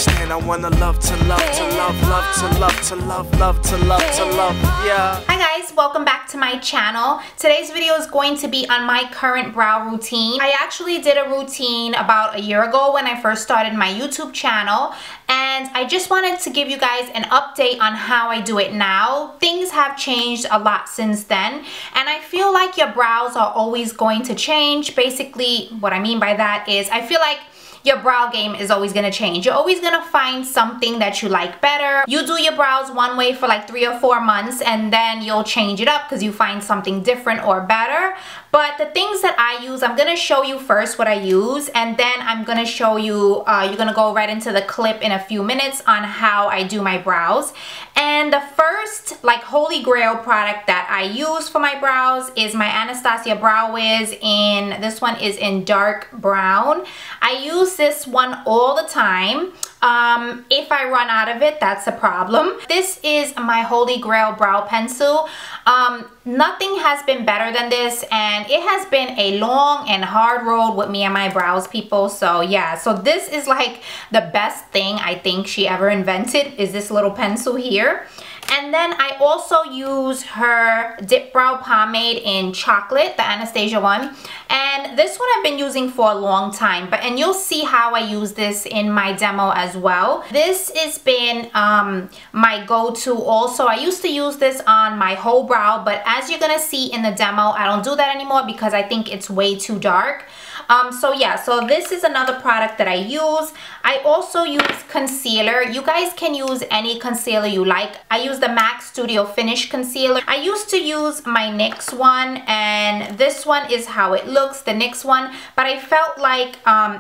understand. I wanna love to love to love, love to love to love, love to love to love, yeah. Hi guys, welcome back to my channel. Today's video is going to be on my current brow routine. I actually did a routine about a year ago when I first started my YouTube channel, and I just wanted to give you guys an update on how I do it now. Things have changed a lot since then, and I feel like your brows are always going to change. Basically, what I mean by that is I feel like your brow game is always gonna change. You're always gonna find something that you like better. You do your brows one way for like 3 or 4 months, and then you'll change it up because you find something different or better. But the things that I use, I'm gonna show you first what I use, and then I'm gonna show you, you're gonna go right into the clip in a few minutes on how I do my brows. And the first like holy grail product that I use for my brows is my Anastasia Brow Wiz this one is in dark brown. I use this one all the time. If I run out of it, that's a problem. This is my holy grail brow pencil. Nothing has been better than this, and it has been a long and hard road with me and my brows, people. So yeah, so this is like the best thing I think she ever invented, is this little pencil here. And then I also use her Dip Brow Pomade in chocolate, the Anastasia one. And this one I've been using for a long time, and you'll see how I use this in my demo as well. This has been my go-to also. I used to use this on my whole brow, but as you're gonna see in the demo, I don't do that anymore because I think it's way too dark. So yeah, so this is another product that I use. I also use concealer. You guys can use any concealer you like. I use the MAC Studio Finish concealer. I used to use my NYX one, and this one is how it looks, the NYX one, but I felt like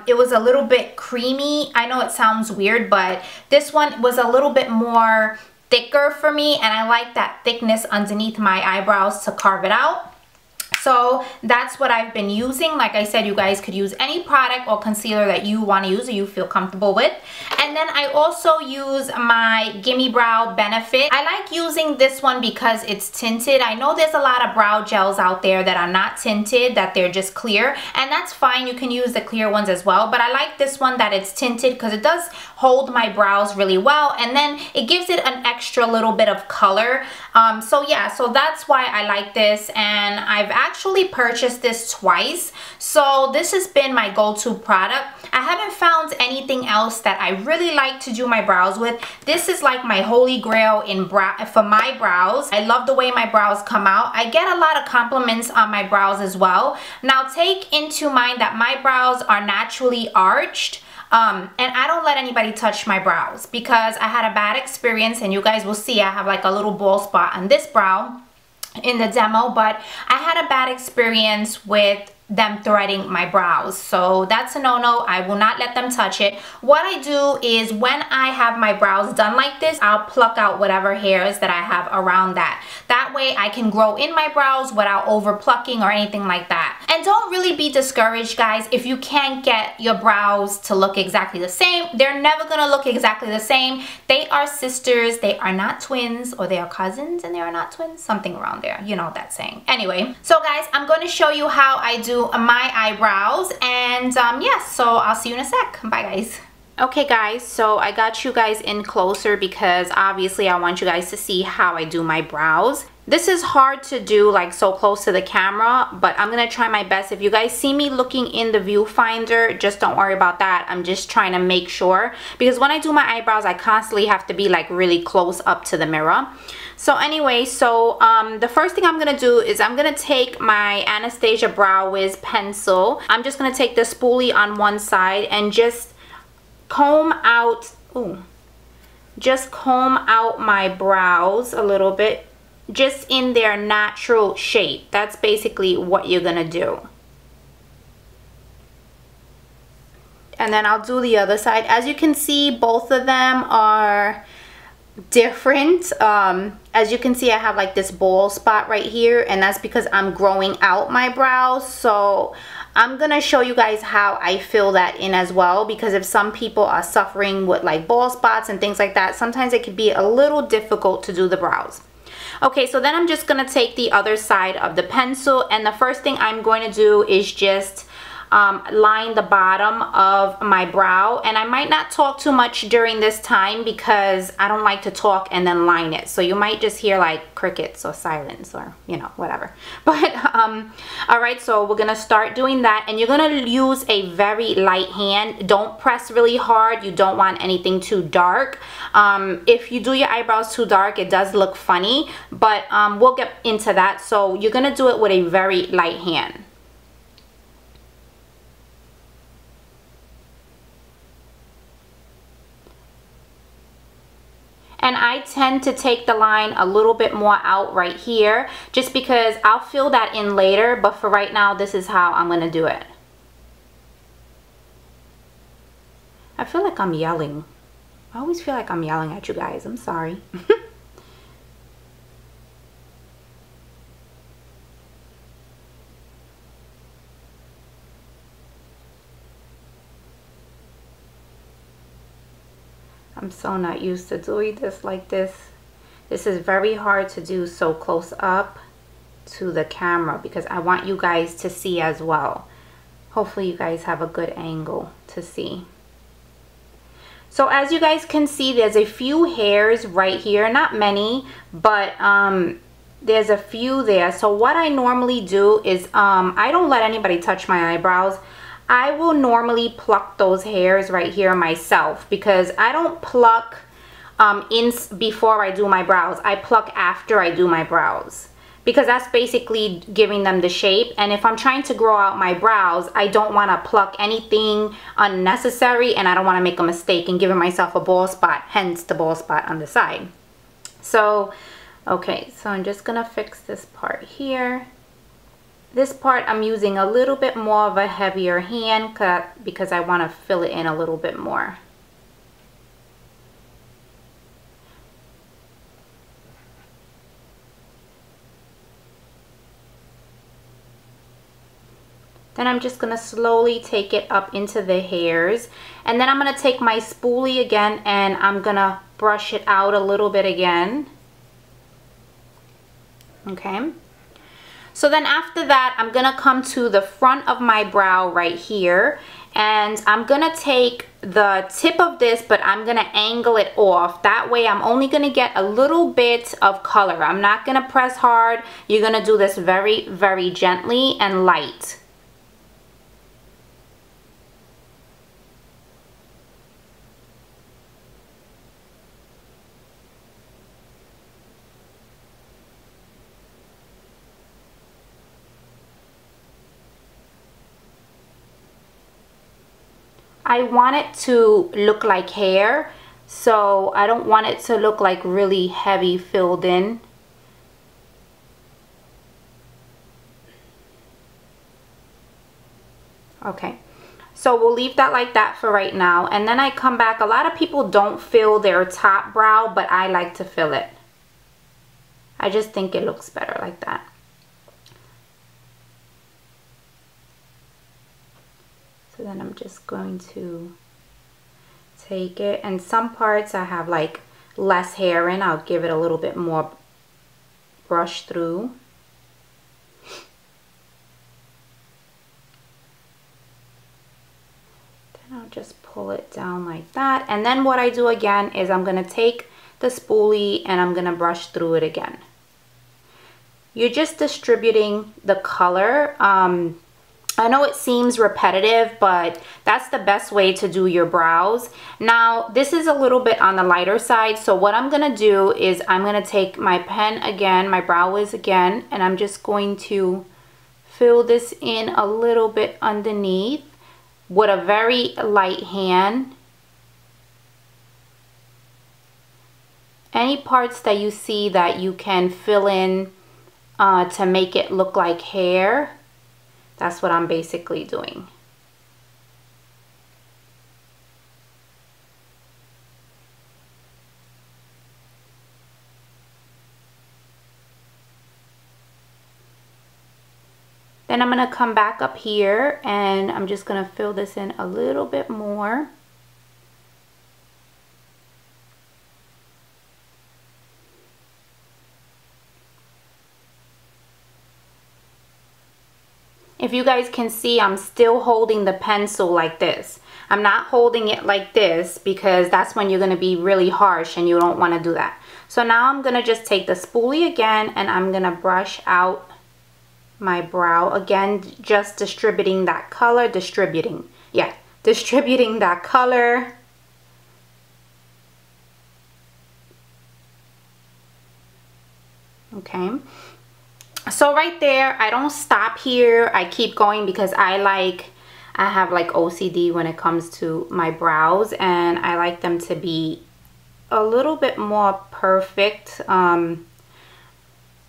it was a little bit creamy. I know it sounds weird, but this one was a little bit more thicker for me, and I like that thickness underneath my eyebrows to carve it out. So that's what I've been using. Like I said, you guys could use any product or concealer that you want to use or you feel comfortable with. And then I also use my Gimme Brow Benefit. I like using this one because it's tinted. I know there's a lot of brow gels out there that are not tinted, that they're just clear, and that's fine. You can use the clear ones as well, but I like this one that it's tinted because it does hold my brows really well, and then it gives it an extra little bit of color. So yeah, so that's why I like this, and I've actually purchased this twice, so this has been my go-to product. I haven't found anything else that I really like to do my brows with. This is like my holy grail for my brows. I love the way my brows come out. I get a lot of compliments on my brows as well. Now take into mind that my brows are naturally arched. And I don't let anybody touch my brows because I had a bad experience, and you guys will see I have like a little bald spot on this brow in the demo, but I had a bad experience with them threading my brows, so that's a no-no. I will not let them touch it. What I do is when I have my brows done like this, I'll pluck out whatever hairs that I have around that. That way I can grow in my brows without over plucking or anything like that. And don't really be discouraged, guys, if you can't get your brows to look exactly the same. They're never gonna look exactly the same. They are sisters, they are not twins, or they are cousins and they are not twins, something around there, you know that saying. Anyway, so guys, I'm going to show you how I do my eyebrows, and yeah, so I'll see you in a sec. Bye guys. Okay guys, so I got you guys in closer because obviously I want you guys to see how I do my brows. This is hard to do like so close to the camera, but I'm gonna try my best. If you guys see me looking in the viewfinder, just don't worry about that. I'm just trying to make sure, because when I do my eyebrows, I constantly have to be like really close up to the mirror. So anyway, so the first thing I'm gonna do is I'm gonna take my Anastasia Brow Wiz pencil. I'm just gonna take the spoolie on one side and just comb out, my brows a little bit, just in their natural shape. That's basically what you're gonna do. And then I'll do the other side. As you can see, both of them are different. As you can see, I have like this bald spot right here, and that's because I'm growing out my brows. So I'm gonna show you guys how I fill that in as well, because if some people are suffering with like bald spots and things like that, sometimes it can be a little difficult to do the brows. Okay, so then I'm just gonna take the other side of the pencil, and the first thing I'm going to do is just line the bottom of my brow. And I might not talk too much during this time because I don't like to talk and then line it. So you might just hear like crickets or silence or, you know, whatever. But all right, so we're gonna start doing that, and you're gonna use a very light hand. Don't press really hard. You don't want anything too dark. If you do your eyebrows too dark, it does look funny, but we'll get into that. So you're gonna do it with a very light hand. And I tend to take the line a little bit more out right here, just because I'll fill that in later, but for right now, this is how I'm gonna do it. I feel like I'm yelling. I always feel like I'm yelling at you guys. I'm sorry. I'm so not used to doing this like this. This is very hard to do so close up to the camera because I want you guys to see as well. Hopefully you guys have a good angle to see. So as you guys can see, there's a few hairs right here, not many, but there's a few there. So what I normally do is I don't let anybody touch my eyebrows. I will normally pluck those hairs right here myself, because I don't pluck in before I do my brows. I pluck after I do my brows, because that's basically giving them the shape. And if I'm trying to grow out my brows, I don't want to pluck anything unnecessary, and I don't want to make a mistake and giving myself a bald spot, hence the bald spot on the side. So okay, so I'm just gonna fix this part here. This part I'm using a little bit more of a heavier hand because I want to fill it in a little bit more. Then I'm just going to slowly take it up into the hairs. And then I'm going to take my spoolie again and I'm going to brush it out a little bit again. Okay. So then after that, I'm going to come to the front of my brow right here. And I'm going to take the tip of this, but I'm going to angle it off. That way I'm only going to get a little bit of color. I'm not going to press hard. You're going to do this very, very gently and light. I want it to look like hair, so I don't want it to look like really heavy filled in. Okay, so we'll leave that like that for right now, and then I come back. A lot of people don't fill their top brow, but I like to fill it. I just think it looks better like that. So then I'm just going to take it, and some parts I have like less hair in. I'll give it a little bit more brush through. Then I'll just pull it down like that. And then what I do again is I'm going to take the spoolie and I'm going to brush through it again. You're just distributing the color. I know it seems repetitive, but that's the best way to do your brows. Now, this is a little bit on the lighter side, so what I'm going to do is I'm going to take my pen again, my brow wiz again, and I'm just going to fill this in a little bit underneath with a very light hand. Any parts that you see that you can fill in to make it look like hair, that's what I'm basically doing. Then I'm going to come back up here and I'm just going to fill this in a little bit more. If you guys can see, I'm still holding the pencil like this. I'm not holding it like this because that's when you're going to be really harsh and you don't want to do that. So now I'm going to just take the spoolie again and I'm going to brush out my brow again, just distributing that color, distributing that color. Okay, so right there, I don't stop here. I keep going because I have like OCD when it comes to my brows, and I like them to be a little bit more perfect.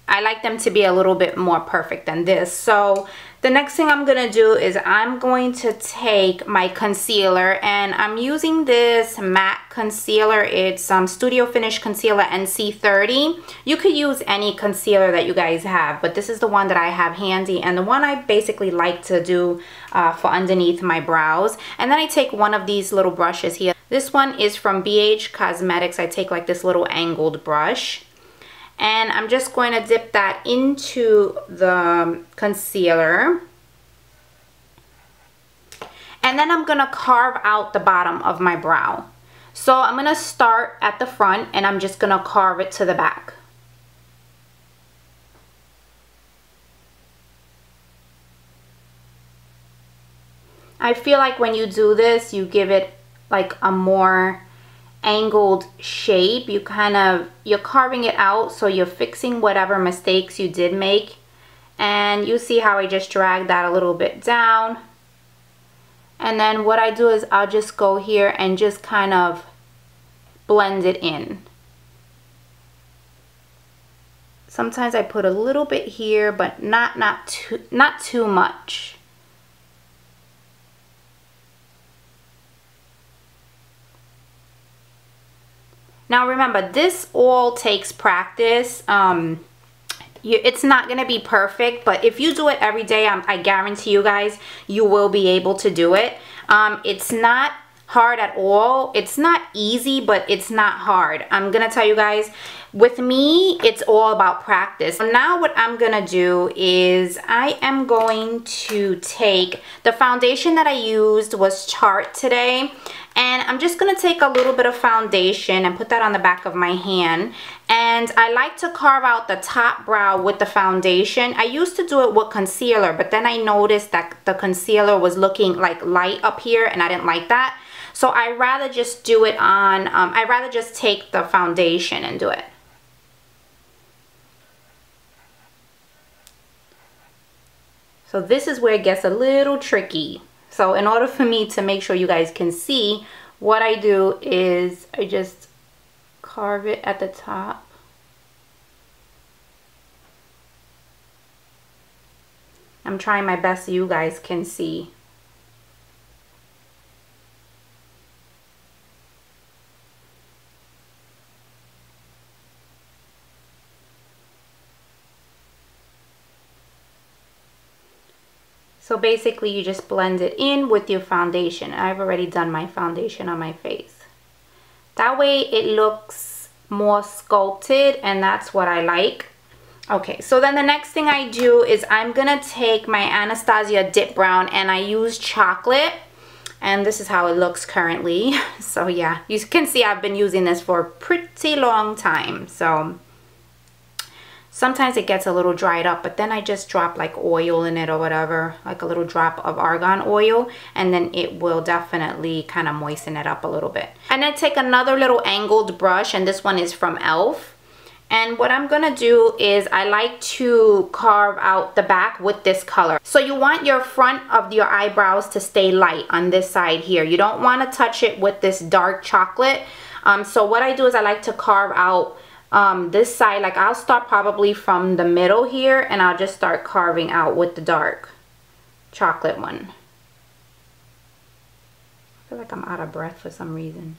I like them to be a little bit more perfect than this. So the next thing I'm gonna do is I'm going to take my concealer, and I'm using this MAC concealer. It's Studio Finish Concealer NC30. You could use any concealer that you guys have, but this is the one that I have handy and the one I basically like to do for underneath my brows. And then I take one of these little brushes here. This one is from BH Cosmetics. I take like this little angled brush. And I'm just going to dip that into the concealer. And then I'm going to carve out the bottom of my brow. So I'm going to start at the front and I'm just going to carve it to the back. I feel like when you do this, you give it like a more angled shape. You're carving it out, so you're fixing whatever mistakes you did make. And you see how I just dragged that a little bit down. And then what I do is I'll just go here and just kind of blend it in. Sometimes I put a little bit here, but not too much. Now remember, this all takes practice. It's not going to be perfect, but if you do it every day, I guarantee you guys, you will be able to do it. It's not hard at all. It's not easy, but it's not hard. I'm going to tell you guys, with me, it's all about practice. Now what I'm going to do is I am going to take the foundation that I used was Tarte today. And I'm just going to take a little bit of foundation and put that on the back of my hand. And I like to carve out the top brow with the foundation. I used to do it with concealer, but then I noticed that the concealer was looking like light up here and I didn't like that. So I rather just do it on, I rather just take the foundation and do it. So this is where it gets a little tricky. So in order for me to make sure you guys can see, what I do is I just carve it at the top. I'm trying my best so you guys can see. So basically you just blend it in with your foundation. I've already done my foundation on my face. That way it looks more sculpted, and that's what I like. Okay, so then the next thing I do is I'm gonna take my Anastasia Dip Brown and I use chocolate. And this is how it looks currently. So yeah, you can see I've been using this for a pretty long time. So sometimes it gets a little dried up, but then I just drop like oil in it or whatever, like a little drop of argan oil, and then it will definitely kind of moisten it up a little bit. And then take another little angled brush, and this one is from e.l.f. And what I'm gonna do is I like to carve out the back with this color. So you want your front of your eyebrows to stay light on this side here. You don't want to touch it with this dark chocolate. So what I do is I like to carve out this side. Like I'll start probably from the middle here and I'll just start carving out with the dark chocolate one. I feel like I'm out of breath for some reason.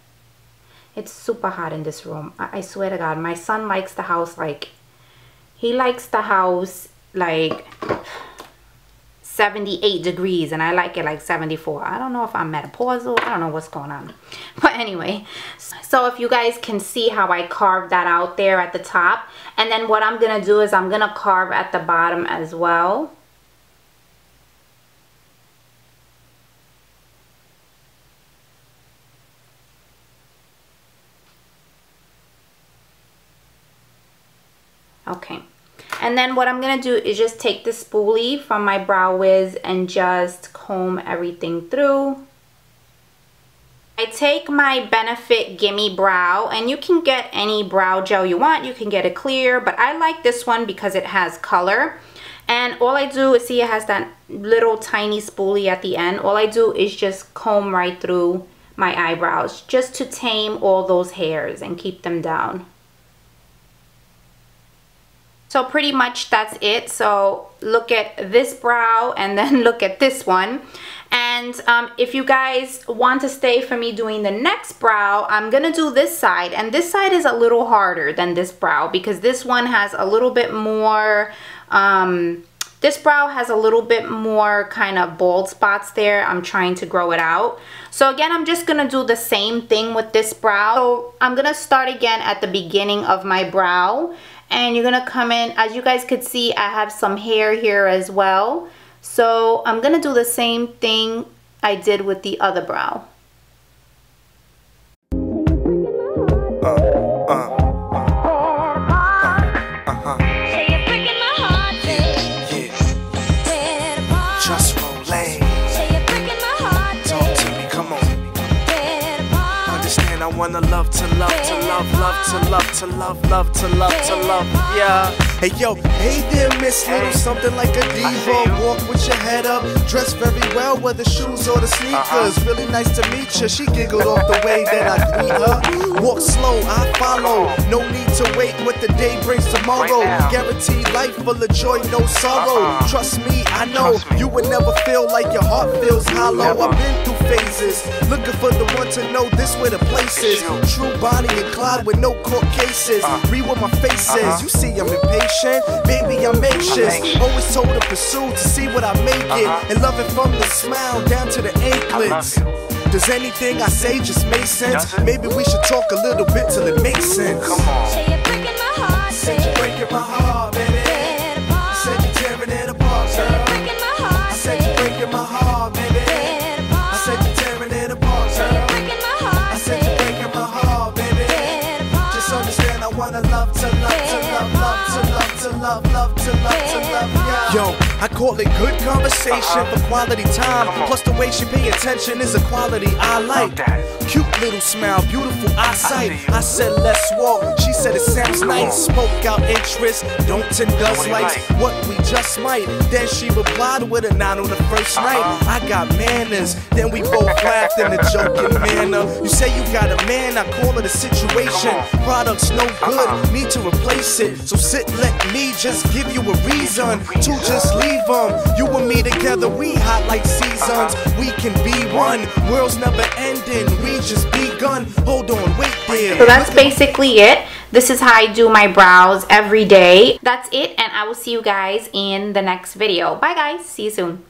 It's super hot in this room. I swear to God, my son likes the house like, he likes the house like 78 degrees and I like it like 74. I don't know if I'm menopausal. I don't know what's going on. But anyway, so if you guys can see how I carved that out there at the top. And then what I'm going to do is I'm going to carve at the bottom as well. Okay. And then what I'm going to do is just take the spoolie from my Brow Wiz and just comb everything through. I take my Benefit Gimme Brow, and you can get any brow gel you want. You can get a clear, but I like this one because it has color. And all I do is, see, it has that little tiny spoolie at the end. All I do is just comb right through my eyebrows just to tame all those hairs and keep them down. So pretty much that's it. So look at this brow and then look at this one. And if you guys want to stay for me doing the next brow, I'm gonna do this side, and this side is a little harder than this brow because this one has a little bit more this brow has a little bit more kind of bald spots there. I'm trying to grow it out. So again, I'm just gonna do the same thing with this brow. So I'm gonna start again at the beginning of my brow, and you're gonna come in. As you guys could see, I have some hair here as well. So I'm gonna do the same thing I did with the other brow. Just roll. Talk to me, come on. Understand, I wanna love to love to love, love to love to love, love to love to love, yeah. Hey yo, hey there, Miss Little, something like a diva. Walk with your head up, dressed very well, whether shoes or the sneakers. Really nice to meet you. She giggled off the way that I greet her. Walk slow, I follow. No need to wait what the day brings tomorrow. Guaranteed life full of joy, no sorrow. Trust me, I know you would never feel like your heart feels hollow. I've been through phases, looking for the one to know this where the place is. True Bonnie and Clyde with no court cases. Read what my face says. You see I'm impatient. Baby, I'm anxious. Always told to pursue to see what I make it, and love it from the smile down to the anklets. Does anything I say just make sense? Maybe we should talk a little bit till it makes sense. Come on. Said you're breaking my heart, baby. I said you're tearing it apart, girl. I said you're breaking my heart, baby. I said you're tearing it apart, girl. I said you're breaking my heart, baby. Just understand I wanna love to love to love, love to love to love, love to love to love, yeah. Yo, I call it good conversation for quality time. Plus the way she pay attention is a quality I like. Cute little smile, beautiful eyesight. I said let's walk, she said it sounds nice. Spoke out interest, don't and does likes what we just might. Then she replied with a nod on the first night. I got manners, then we both laughed in a joking manner. You say you got a man, I call it a situation. Products no good, need to replace it. So sit, let me just give you a reason to just leave them. You and me together, we hot like seasons. We can be one, world's never ending. We just begun. Hold on, wait there. So that's basically it. This is how I do my brows every day. That's it, and I will see you guys in the next video. Bye guys, see you soon.